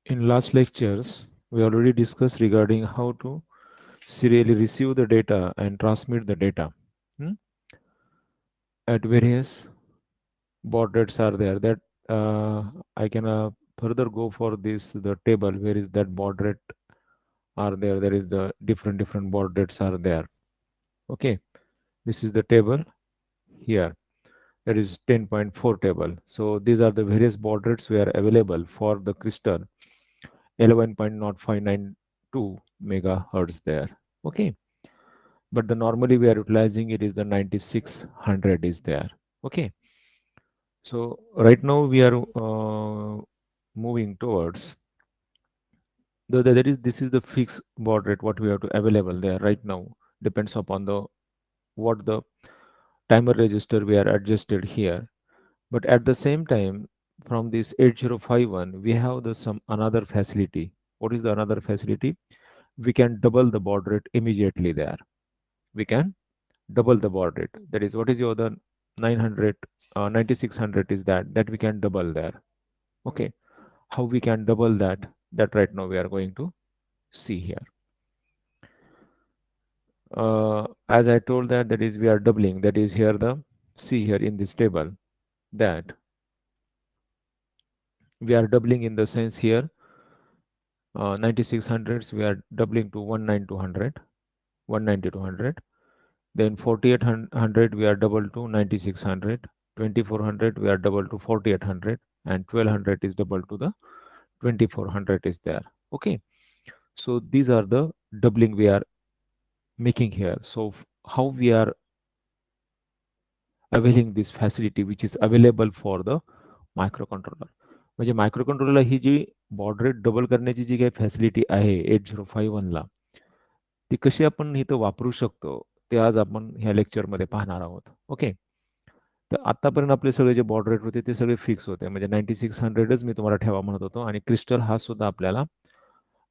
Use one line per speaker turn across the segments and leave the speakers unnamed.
In last lectures, we already discussed regarding how to serially receive the data and transmit the data. Hmm? At various baud rates are there. That I can further go for this the table where is that baud rate are there. There is the different baud rates are there. Okay, this is the table here. That is 10.4 table. So these are the various baud rates were available for the crystal 11.0592 megahertz there. Okay, but the normally we are utilizing it is the 9600 is there. Okay, so right now we are moving towards that is this is the fixed baud rate what we have to available there right now, depends upon the what the timer register we are adjusted here. But at the same time, from this 8051 we have the some another facility. What is the another facility? We can double the baud rate immediately there. We can double the baud rate. That is, what is your other 900, 9600 is that we can double there. Okay, how we can double that? That right now we are going to see here. As I told that is we are doubling. That is here the see here in this table that we are doubling in the sense here 9600s we are doubling to 19200, 19200. Then 4800 we are double to 9600, 2400 we are double to 4800, and 1200 is double to the 2400 is there. Okay, so these are the doubling we are making here. So how we are availing this facility which is available for the microcontroller. म्हणजे microcontroller ही जी baud rate double करण्याची जी काही facility आहे 8051 ला, ती कशी आपण इथं वापरू शकतो ते आज आपण ह्या लेक्चरमध्ये पाहणार आहोत. ओके, तर आतापर्यंत आपले सगळे जे बॉड रेट होते ते सगळे फिक्स होते, म्हणजे 9600च मी तुम्हाला ठेवा म्हणत होतो आणि क्रिस्टल हा सुद्धा आपल्याला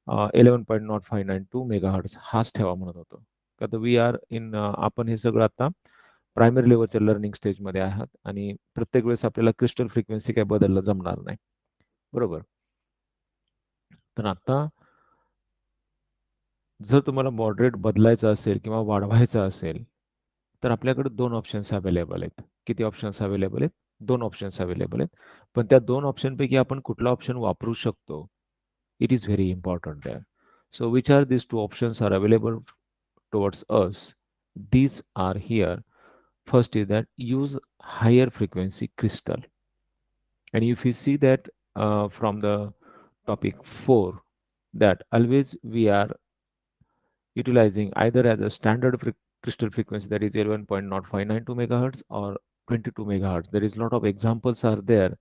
11.0592 मेगाहर्ट्ज हाच ठेवा म्हणत होतो. का तर वी आर इन आपण हे सगळं आता प्रायमरी लेवलच्या लर्निंग स्टेजमध्ये आहात आणि प्रत्येक वेळेस आपल्याला क्रिस्टल फ्रिक्वेन्सी काय बदललं जमणार नाही. बरोबर. तर आता जर तुम्हाला बॉड रेट बदलायचा असेल किंवा वाढवायचा असेल तर आपल्याकडे दोन ऑप्शन्स अवेलेबल आहेत. किती ऑप्शन्स अवेलेबल आहेत? दोन ऑप्शन्स अवेलेबल आहेत. पण त्या दोन ऑप्शनपैकी आपण कुठला ऑप्शन वापरू शकतो? It is very important there. So which are these two options are available towards us? These are here. First is that use higher frequency crystal. And if you see that from the topic 4, that always we are utilizing either as a standard crystal frequency, that is 11.0592 megahertz or 22 megahertz. There is a lot of examples are there.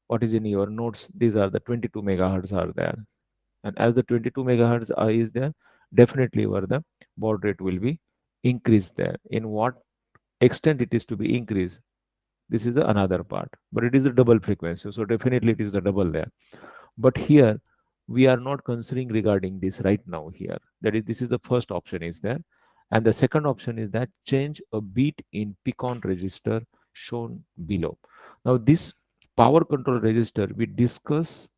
What is in your notes? These are the 22 megahertz are there. And as the 22 megahertz is there, definitely where the baud rate will be increased there. In what extent it is to be increased, this is the another part, but it is a double frequency, so definitely it is the double there. But here we are not considering regarding this right now here. That is, this is the first option is there, and the second option is that change a bit in picon register shown below. Now this power control register we discuss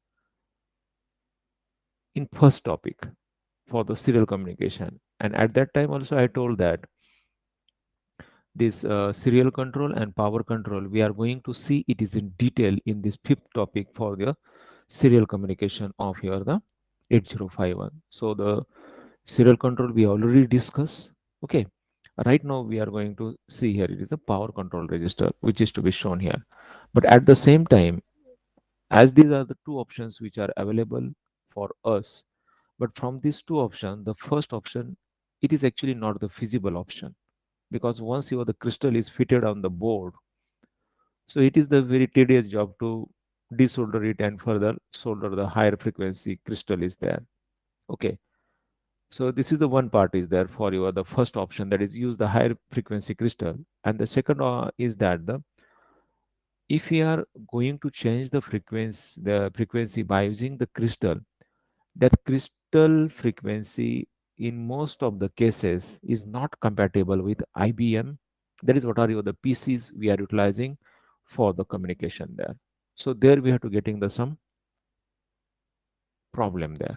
in first topic for the serial communication, and at that time also I told that this serial control and power control we are going to see it is in detail in this fifth topic for the serial communication of your the 8051. So the serial control we already discussed. Okay, right now we are going to see here it is a power control register which is to be shown here. But at the same time, as these are the two options which are available for us, but from these two options the first option, it is actually not the feasible option, because once the crystal is fitted on the board, so it is the very tedious job to desolder it and further solder the higher frequency crystal is there. Okay, so this is the one part is there for you, the first option, that is use the higher frequency crystal. And the second is that the if we are going to change the frequency by using the crystal, that crystal frequency in most of the cases is not compatible with IBM. That is what are the PCs we are utilizing for the communication there. So there we have to getting the some problem द्या.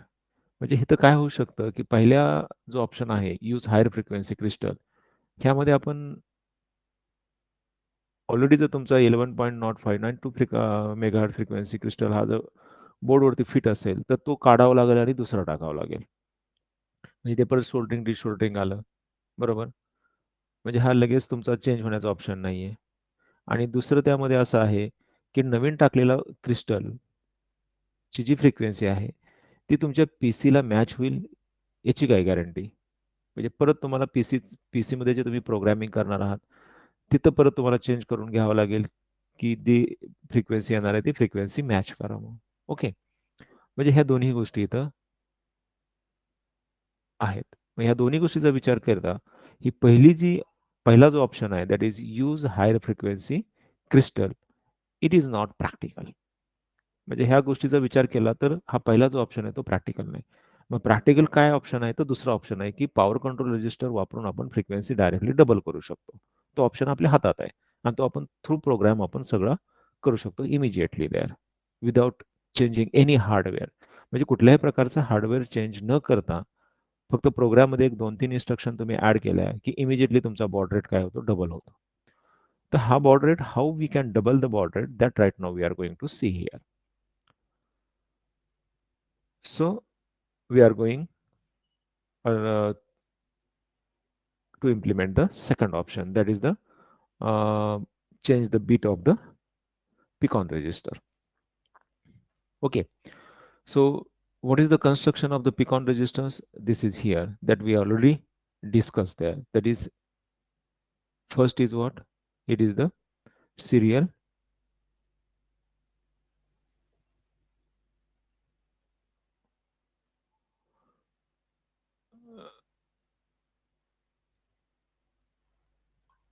म्हणजे इथं काय होऊ शकतं, की पहिल्या जो option आहे यूज हायर फ्रिक्वेन्सी क्रिस्टल, ह्यामध्ये आपण ऑलरेडी जर तुमचा 11.0592 मेगाहर्ट्झ फ्रिक्वेन्सी क्रिस्टल हा जर बोर्डवरती फिट असेल, तर तो काढावा लागेल आणि दुसरा टाकावा लागेल. म्हणजे ते परत सोल्डरिंग डिसोल्डरिंग आलं, बरोबर? म्हणजे हा लगेच तुमचा चेंज होण्याचा ऑप्शन नाही आहे. आणि दुसरं त्यामध्ये असं आहे, की नवीन टाकलेला क्रिस्टलची जी फ्रिक्वेन्सी आहे, ती तुमच्या पीसीला मॅच होईल याची काय गॅरंटी? म्हणजे परत तुम्हाला पीसीमध्ये जे तुम्ही प्रोग्रामिंग करणार आहात, तिथं परत तुम्हाला चेंज करून घ्यावं लागेल, की ती फ्रिक्वेन्सी येणार आहे ती फ्रिक्वेन्सी मॅच करा म्हणून. ओके. म्हणजे ह्या दोन्ही गोष्टी इथं आहेत. मग ह्या दोन्ही गोष्टीचा विचार करता, ही पहिला जो ऑप्शन आहे that is use higher frequency crystal, it is not practical. म्हणजे ह्या गोष्टीचा विचार केला तर हा पहिला जो ऑप्शन आहे तो प्रॅक्टिकल नाही. मग प्रॅक्टिकल काय ऑप्शन आहे? तो दुसरा ऑप्शन आहे, की पॉवर कंट्रोल रजिस्टर वापरून आपण फ्रिक्वेन्सी डायरेक्टली डबल करू शकतो. तो ऑप्शन आपल्या हातात आहे आणि तो आपण थ्रू प्रोग्राम आपण सगळं करू शकतो immediately there without changing any hardware. म्हणजे कुठल्याही प्रकारचा हार्डवेअर चेंज न करता फक्त प्रोग्राममध्ये एक 2-3 इन्स्ट्रक्शन तुम्ही ॲड केल्या, की इमिजिएटली तुमचा बॉड रेट काय होतो? डबल होतो. तर हा baud rate, how we can double the baud rate, that right now we are going to see here. So we are going to implement the second option, that is the uh, change the bit of the picon register. Okay, so what is the construction of the picon registers? This is here that we already discussed there. That is, first is what? It is the serial.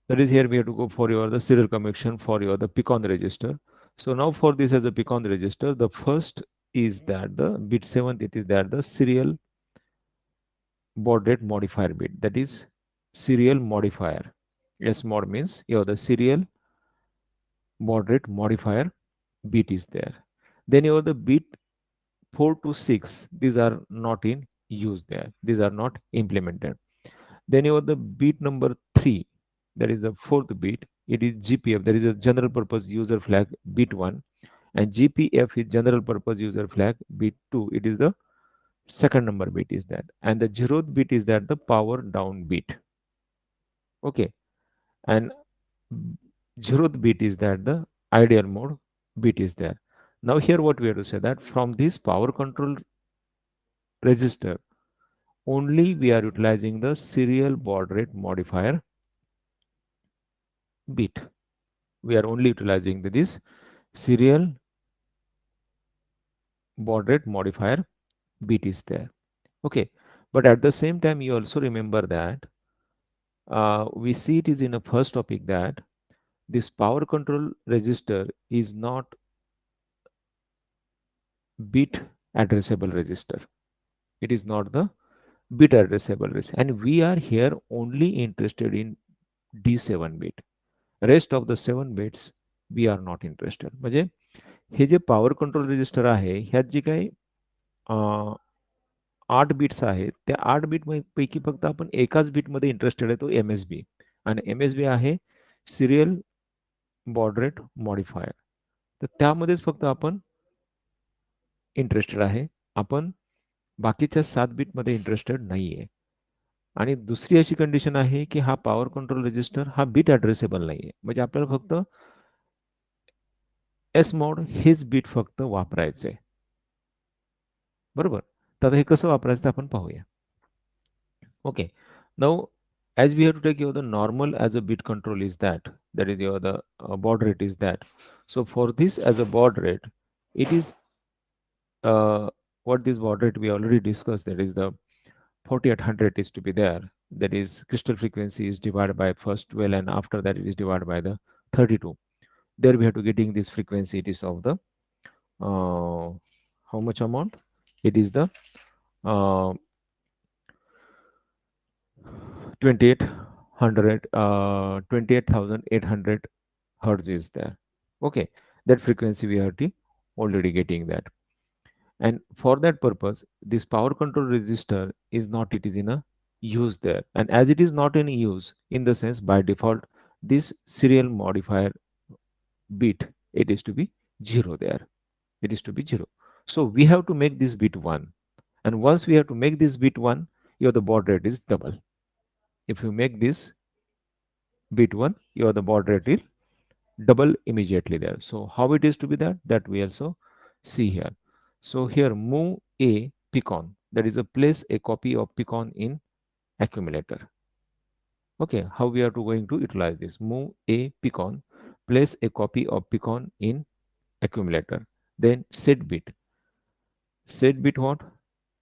That is, here we have to go for your the serial connection for your the picon register. So now for this as a picon register, the first is that the bit 7th, it is that the serial baud rate modifier bit, that is serial modifier. S mod means the serial baud rate modifier bit is there. Then the bit 4 to 6, these are not in use there, these are not implemented. Then the bit number 3, that is the fourth bit, it is GPF, that is a general purpose user flag bit 1, and GPF is general purpose user flag bit 2, it is the second number bit is that, and the 0th bit is that the power down bit. Okay, and 0th bit is that the ideal mode bit is there. Now here what we have to say, that from this power control register only we are utilizing the serial baud rate modifier bit. We are only utilizing this serial baud rate modifier bit is there. Okay, but at the same time you also remember that we see it is in a first topic that this power control register is not bit addressable register. It is not the bit addressable register, and we are here only interested in D7 bit. Rest of the 7 bits we are not interested. म्हणजे हे जे power control register आहे ह्यात जे काही 8 bits आहेत त्या 8 bit पैकी फक्त आपण एकाच बिटमध्ये इंटरेस्टेड आहे, तो एम एस बी. आणि एम एस बी आहे सिरियल बॉड रेट मॉडिफायर. तर त्यामध्येच फक्त आपण इंटरेस्टेड आहे. आपण बाकीच्या 7 बिटमध्ये इंटरेस्टेड नाही आहे. आणि दुसरी अशी कंडिशन आहे की हा पॉवर कंट्रोल रजिस्टर हा बिट ॲड्रेसेबल नाही आहे. म्हणजे आपल्याला फक्त एस मॉड हेच बिट फक्त वापरायचं आहे. बरोबर? तर आता हे कसं वापरायचं ते आपण पाहूया. Okay, now as we have to take the normal as a bit control is that is the baud rate is that. So for this as a baud rate, it is what this baud rate we already discussed, that is the 4800 is to be there. That is crystal frequency is divided by first 12, and after that it is divided by the 32. There we have to getting this frequency, it is of the how much amount? It is the uh, 28,800 hertz is there. Okay, that frequency we are already getting that. And for that purpose, this power control register is not, it is in a use there. And as it is not in use, in the sense by default, this serial modifier bit, it is to be 0 there. It is to be 0. So we have to make this bit 1. And once we have to make this bit 1, your the baud rate is double. If you make this bit 1, your the baud rate will double immediately there. So how it is to be that? That we also see here. So here move a picon, that is a place a copy of picon in accumulator. Okay, how we are to going to utilize this? Move a picon, place a copy of picon in accumulator. Then set bit what?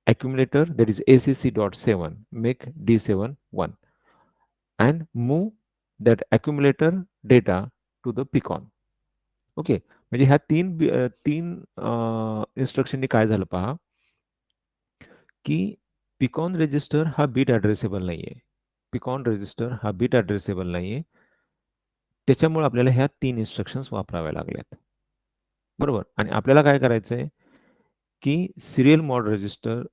Accumulator, that is acc.7, make d7 1, and move that accumulator data to the picon. Okay, म्हणजे ह्या तीन इन्स्ट्रक्शननी काय झालं पहा, की पिकॉन register हा beat addressable नाहीये. पिकॉन register हा बीट ॲड्रेसेबल नाहीये. त्याच्यामुळे आपल्याला ह्या 3 इन्स्ट्रक्शन्स वापराव्या लागल्यात. बरोबर. आणि आपल्याला काय करायचंय, की serial mode register,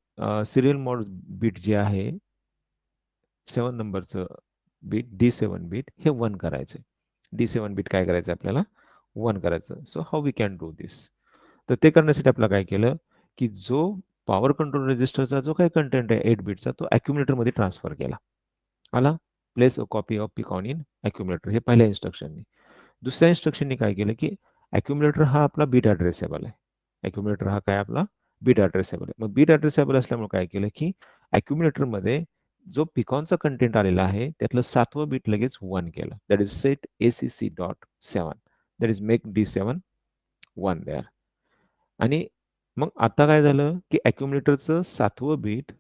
serial mode bit जे आहे 7 नंबरचं बीट, D7 बीट हे 1 करायचंय. D7 बीट काय करायचं आपल्याला? 1 करायचं. So how we can do this? तर ते करण्यासाठी आपल्याला काय केलं, की जो पॉवर कंट्रोल रजिस्टरचा जो काही कंटेंट आहे 8 बिटचा, तो ॲक्युम्युलेटरमध्ये ट्रान्सफर केला. आला? प्लेस अ कॉपी ऑफ पिकॉन इन ॲक्युम्युलेटर, हे पहिल्या इन्स्ट्रक्शननी. दुसऱ्या इन्स्ट्रक्शननी काय केलं, की ॲक्युम्युलेटर हा आपला बीट ॲड्रेसेबल आहे. ॲक्युम्युलेटर हा काय आपला बीट ॲड्रेसेबल आहे. मग बीट ॲड्रेसेबल असल्यामुळे काय केलं, की ॲक्युम्युलेटरमध्ये जो पिकॉनचा कंटेंट आलेला आहे त्यातलं 7वं बीट लगेच 1 केलं. That is set acc.7, that is make D7 1 there. आणि मग आता काय झालं, की ॲक्युम्युलेटरचं 7वं बीट,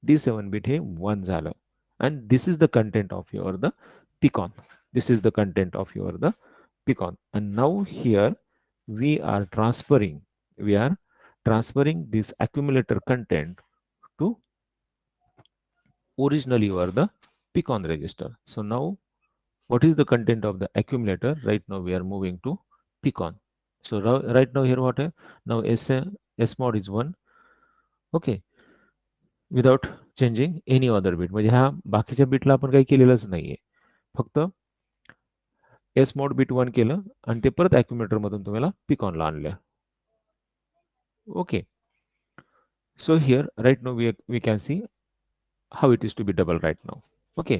D7 बीट हे 1 झालं. And this is the content of your the PCON. This is the content of your the picon. And now here we are transferring this accumulator content to originally your the picon register. So now what is the content of the accumulator? Right now we are moving to picon. So right now here what now s mod is 1. Okay, without changing any other bit. म्हणजे ह्या बाकीच्या बिटला आपण काही केलेलंच नाहीये. फक्त S mode beat 1 केलं आणि ते परत accumulator मधून तुम्हाला पिकॉनला आणलं. Okay, so here right now we can see how it is to be double right now. Okay,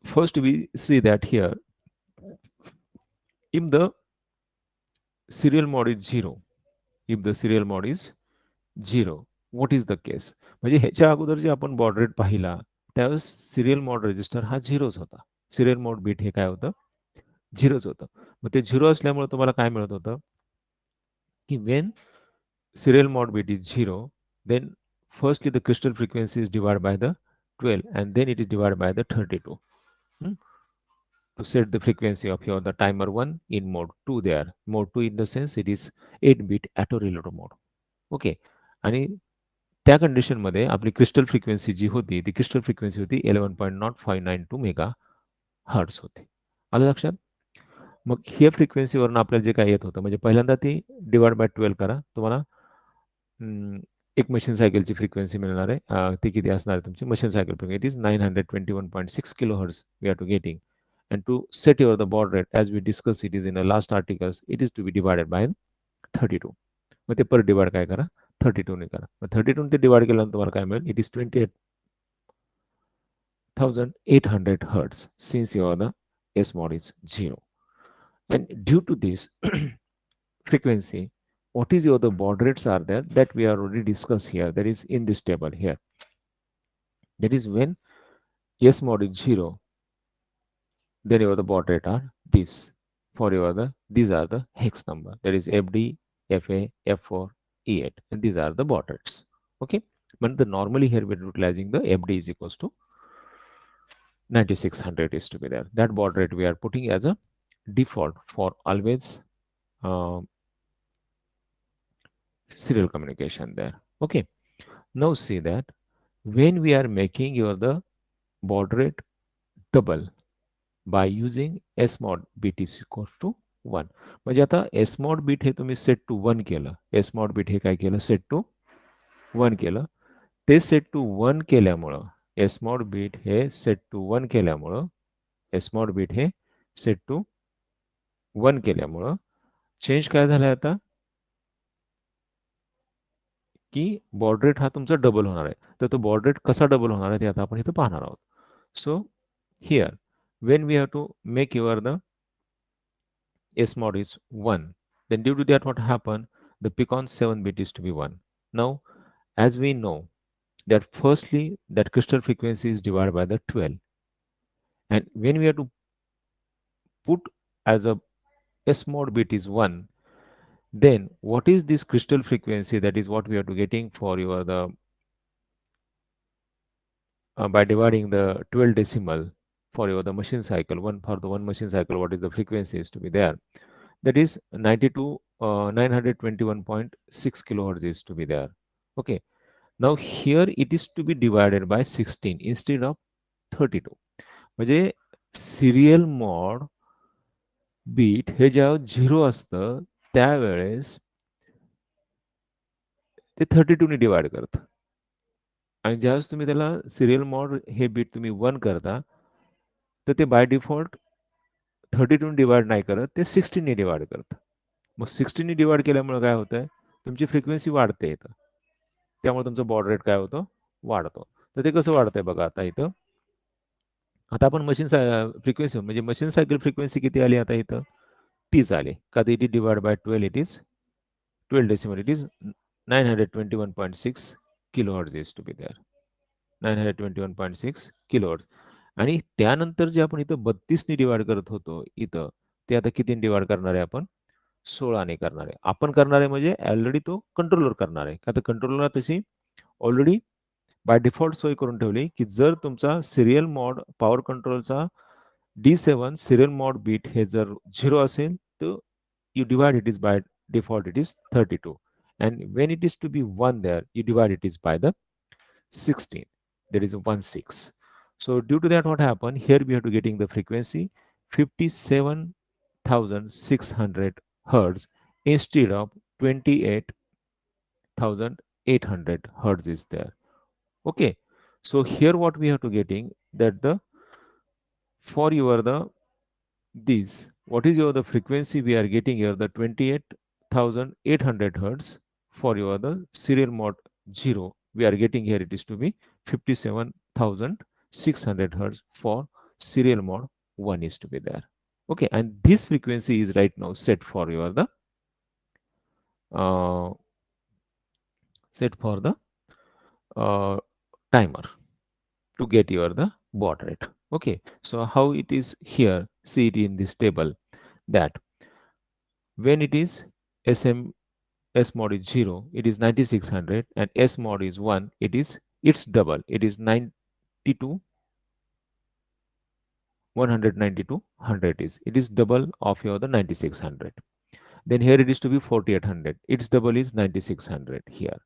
first we see that here if the serial mode is 0, if the serial mode is 0, what is the case? म्हणजे ह्याच्या अगोदर जे आपण baud rate पाहिला त्यावेळेस serial mode register हा 0च होता. Serial mode bit हे काय होतं? 0च होतं. मग ते 0 असल्यामुळे तुम्हाला काय मिळत होतं, की when serial mode bit is 0, then firstly the crystal frequency is divided by the 12 and then it is divided by the 32. To set the frequency of your the timer 1 in mode 2 there. Mode 2 in the sense it is 8 bit auto reload mode. Okay. आणि त्या कंडिशनमध्ये आपली crystal frequency जी होती ती crystal frequency होती 11.0592 mega hertz होती. आलं लक्षात? मग ह्या फ्रिक्वेन्सीवरून आपल्याला जे काय येत होतं, म्हणजे पहिल्यांदा ती डिवाइड बाय 12 करा, तुम्हाला एक मशीन सायकलची फ्रिक्वेन्सी मिळणार आहे. ती किती असणार आहे तुमची machine cycle frequency? It is 921.6 kilo hertz we are to getting. And to set your the baud rate, as we discussed it is in the last articles, it is to be divided by 32. मग ते पर divide काय करा? 32 ने करा. मग 32 ते divide केल्यानंतर तुम्हाला काय मिळेल? It is 28,800 hertz since your the S mod is 0. And due to this frequency, what is your the baud rates are there that we are already discussed here, that is in this table here. That is when S mod is 0, then your the baud rate are this. For your the these are the hex number, that is FD, FA, F4, E8, and these are the baud rates. Okay, but the normally here we're utilizing the FD is equals to 9600 is to be there. That baud rate we are putting as a default for always serial communication there. Okay, now see that when we are making your the baud rate double by using S mod bit is equal to 1. म्हणजे आता S mod bit हे तुम्ही set to 1 केलं. S mod bit हे काय केलं? Set to 1 केलं. ते set to 1 केल्यामुळं S mod bit हे सेट टू 1 केल्यामुळं एस मॉड बीट हे सेट टू 1 केल्यामुळं चेंज काय झालाय आता की बॉड रेट हा तुमचा डबल होणार आहे. तर तो बॉड रेट कसा डबल होणार आहे ते आता आपण इथं पाहणार आहोत. So here when we have to make your the S mod is 1, then due to that what happened, the picon 7 bit is to be 1. Now as we know that firstly that crystal frequency is divided by the 12, and when we have to put as a S mod bit is 1, then what is this crystal frequency? That is what we are to getting for your the by dividing the 12 decimal for your the machine cycle, one for the one machine cycle, what is the frequency is to be there? That is 92 921.6 kilohertz is to be there. Okay, now here it is to be divided by 16 instead of 32. म्हणजे serial mode bit हे जेव्हा 0 असतं त्यावेळेस ते 32 ने divide करतं आणि ज्यावेळेस तुम्ही त्याला सिरियल मॉड हे बीट तुम्ही 1 करता तर ते बाय डिफॉल्ट 32 ने डिवाइड नाही करत, ते 16 ने डिवाइड करतं. मग 16 ने डिवाइड केल्यामुळे काय होतंय, तुमची फ्रिक्वेन्सी वाढते इथं. त्यामुळे तुमचं बॉड रेट काय होतं, वाढतो. तर ते कसं वाढतंय बघा आता इथं. आता आपण मशीन फ्रिक्वेन्सी म्हणजे मशीन सायकल फ्रिक्वेन्सी किती आली आता इथं, 30 आली. का तर it is divide by 12 it is 12 decimal it is 921.6 kilohertz is to be there. 921.6 kilohertz. आणि त्यानंतर जे आपण इथं 32 ने डिवाइड करत होतो इथं, ते आता कितीने डिवाइड करणार आहे आपण? 16 ने करणार आहे. आपण करणार आहे म्हणजे ऑलरेडी तो कंट्रोलर करणार आहे. का तर कंट्रोलरला तशी ऑलरेडी बाय डिफॉल्ट सोय करून ठेवली, की जर तुमचा सीरियल मोड पॉवर कंट्रोलचा D7 सीरियल मोड बीट हे जर 0 असेल, तर you divide it is by default it is 32. And when it is to be 1 there, you divide it is by the 16. There is a 1 6. So due to that, what happened? Here we have to getting the frequency 57,600 hertz instead of 28,800 hertz is there. Okay. So here what we have to getting that the for your the this what is your the frequency we are getting here the 28,800 hertz for your the serial mode 0 we are getting here it is to be 57,600 hertz for serial mode 1 is to be there. Okay, and this frequency is right now set for your the uh, set for the timer to get your the baud rate. Okay, so how it is here, see it in this table that when it is S mod is 0, it is 9600, and S mod is 1, it is its double, it is 92 192 100 is it is double of your the 9600. Then here it is to be 4800, its double is 9600 here.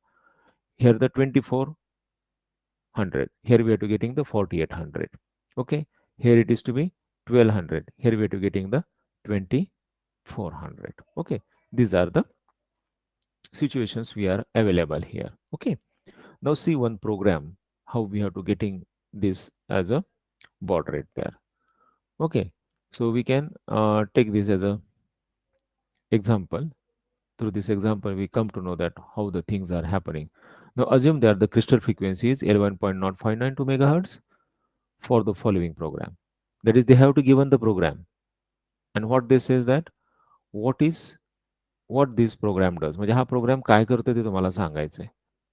Here the 2400, here we are to getting the 4800. Okay, here it is to be 1200, here we are to getting the 2400. Okay, these are the situations we are available here. Okay, now see one program how we have to getting this as a baud rate there. Okay, so we can take this as a example. Through this example we come to know that how the things are happening. Now assume that the crystal frequency is L1.0592 megahertz for the following program. That is, they have to given the program, and what they says that what is what this program does, म्हणजे हा programme काय करतो ते तुम्हाला सांगायचं आहे.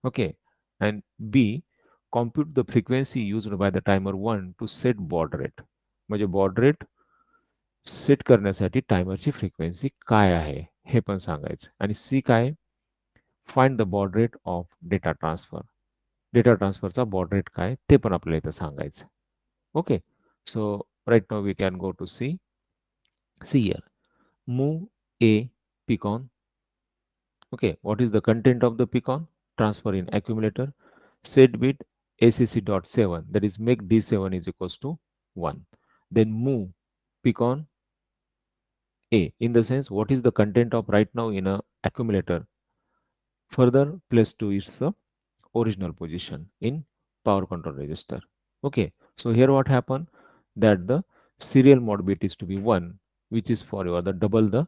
Okay, and B, compute the frequency used by the timer 1 to set baud rate. म्हणजे baud rate set करण्यासाठी टायमरची फ्रिक्वेन्सी काय आहे हे पण सांगायचं. आणि सी काय, find the baud rate of data transfer. Data ट्रान्सफरचा baud rate काय ते पण आपल्याला इथं सांगायचं. Okay, so right now we can go to see. See here, move a picon. Okay, what is the content of the picon? Transfer in accumulator, set bit acc.7, that is make d7 is equals to 1. Then move picon A, in the sense what is the content of right now in a accumulator further placed to its original position in power control register. Okay, so here what happened, that the serial mode bit is to be 1, which is for your the double the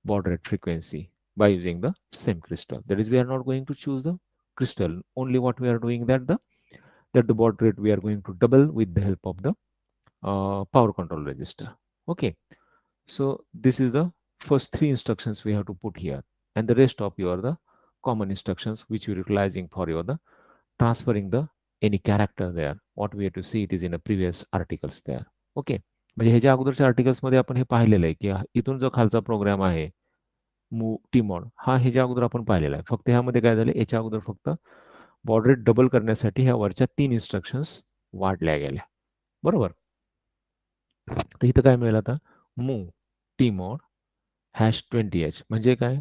baud rate frequency by using the same crystal. That is, we are not going to choose the crystal, only what we are doing, that the baud rate we are going to double with the help of the power control register. Okay, so this is the first three instructions we have to put here, and the rest of your the common instructions which we are utilizing for your the transferring the any character there. What we have to see it is in the previous articles there. Okay, म्हणजे ह्याच्या अगोदरच्या आर्टिकल्समध्ये आपण हे पाहिलेलं आहे की इथून जो खालचा प्रोग्राम आहे मूव टी मॉड हा ह्याच्या अगोदर आपण पाहिलेला आहे. फक्त ह्यामध्ये काय झालं, याच्या अगोदर फक्त बॉड रेट डबल करण्यासाठी ह्या वरच्या 3 इन्स्ट्रक्शन्स वाढल्या गेल्या. बरोबर. तर इथं काय मिळेल आता, मूव टी मॉड #20h म्हणजे काय,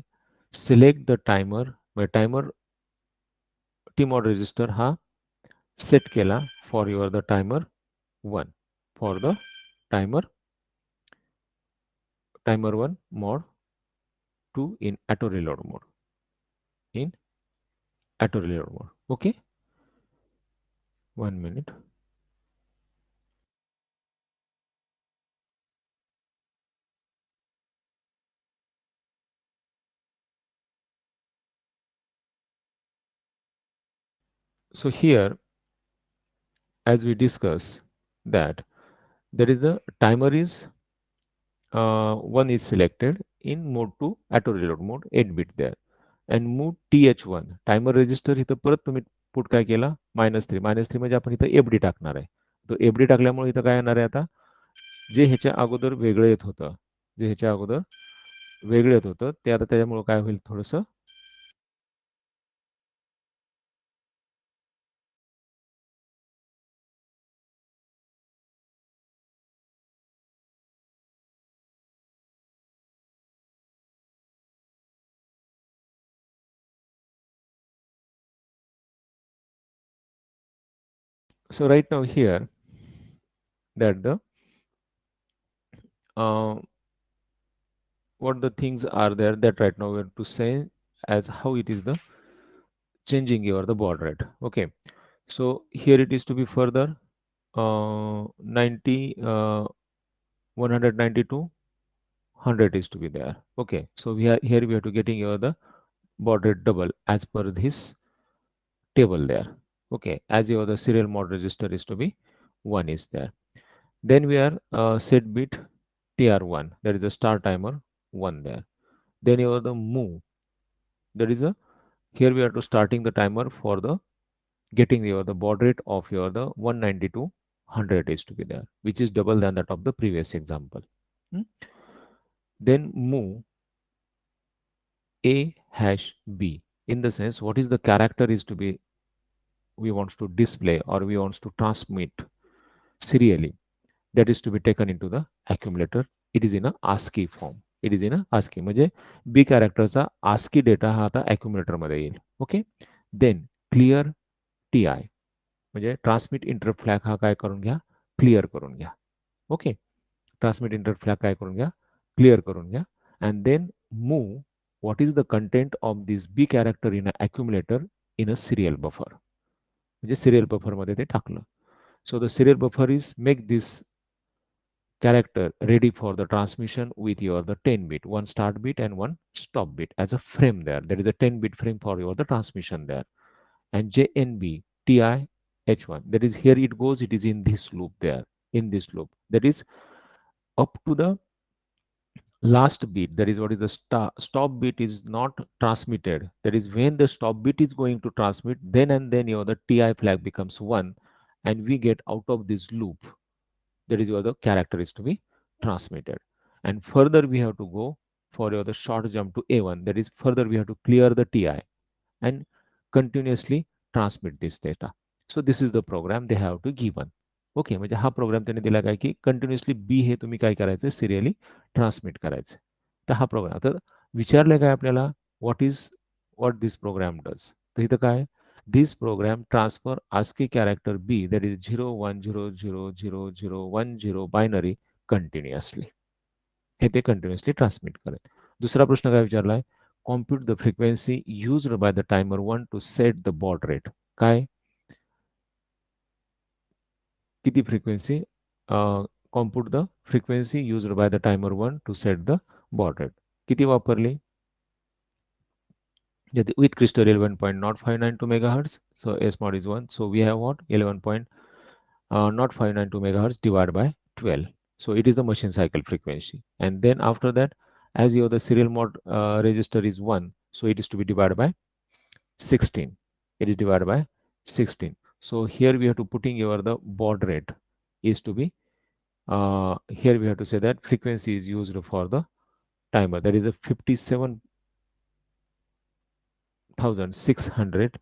select the timer, timer T mod register हा सेट केला for your the timer 1, for the timer 1 mod 2 in auto reload mode, in auto reload mode. Okay, 1 minute. So here, as we discuss that there is the timer is 1 is selected in mode to auto reload mode 8 bit there, and move th1 timer register इथं परत तुम्ही put काय केला, -3 म्हणजे आपण इथं FD टाकणार आहे. तो एफडी टाकल्यामुळे इथं काय येणार आहे, आता जे ह्याच्या अगोदर वेगळं येत होतं, जे ह्याच्या अगोदर वेगळं येत होतं ते आता त्याच्यामुळे काय होईल, थोडंसं. So right now here, that the uh, what the things are there that right now we have to say as how it is the changing your the baud rate. Okay, so here it is to be further 90 192 100 is to be there. Okay, so we are here, we have to getting your the baud rate double as per this table there. Okay, as your the serial mode register is to be 1 is there. Then we are set bit tr1, there is a start timer 1 there. Then your the move, there is a, here we are to starting the timer for the getting your the baud rate of your the 192 100 is to be there, which is double than that of the previous example. Hmm? Then move a#b, in the sense what is the character is to be we wants to display or we wants to transmit serially, that is to be taken into the accumulator. It is in a ASCII form. It is in a ASCII म्हणजे B कॅरेक्टरचा ASCII data हा आता accumulator मध्ये येईल. Okay, then clear T I म्हणजे transmit interrupt flag हा काय करून घ्या, क्लिअर करून घ्या. ओके, ट्रान्समिट इंटरप्ट फ्लॅग काय करून घ्या, क्लिअर करून घ्या. And then move what is the content of this B character in a accumulator in a serial buffer, म्हणजे सिरियल बफर मध्ये ते टाकलं. So the serial buffer is make this character ready for the transmission with your the 10 bit, one start bit and one stop bit as a frame there. There is a 10-bit frame for your the transmission there. And JNB TI H1, that is here it goes, it is in this loop there, in this loop. That is up to the last bit, that is what is the stop bit is not transmitted. That is when the stop bit is going to transmit, then and then your the TI flag becomes 1 and we get out of this loop. That is where the character is to be transmitted. And further we have to go for your the short jump to A1, that is further we have to clear the TI and continuously transmit this data. So this is the program they have to given. Okay, म्हणजे हा programme त्यांनी दिला काय की continuously B हे तुम्ही काय करायचं, serially transmit करायचं. तर हा प्रोग्राम तर विचारलं काय आपल्याला, व्हॉट दिस प्रोग्राम डज. तर इथं काय, this program transfer ASCII character B, that is 01000010 binary continuously. हे ते कंटिन्युअसली ट्रान्समिट करेल. दुसरा प्रश्न काय विचारला आहे, compute the frequency used by the timer 1 to set the baud rate. काय किती frequency, compute the frequency used by the timer 1 to set the baud rate किती वापरली. With crystal 11.059 megahertz, so S mod is 1, so we have what 11.059 megahertz divided by 12, so it is the machine cycle frequency. And then after that, as your the serial mod register is 1, so it is to be divided by 16, it is divided by 16. So here we have to putting your the baud rate is to be, here we have to say that frequency is used for the timer, that is a 57,600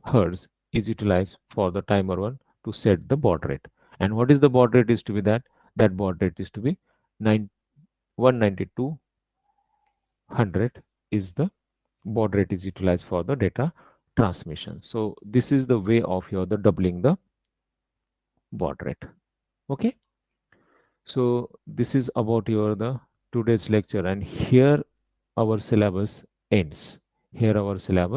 hertz is utilized for the timer 1 to set the baud rate. And what is the baud rate is to be that baud rate is to be 19200 is the baud rate is utilized for the data transmission. So this is the way of your the doubling the baud rate. Okay, so this is about your the today's lecture, and here our syllabus ends. Here our syllabus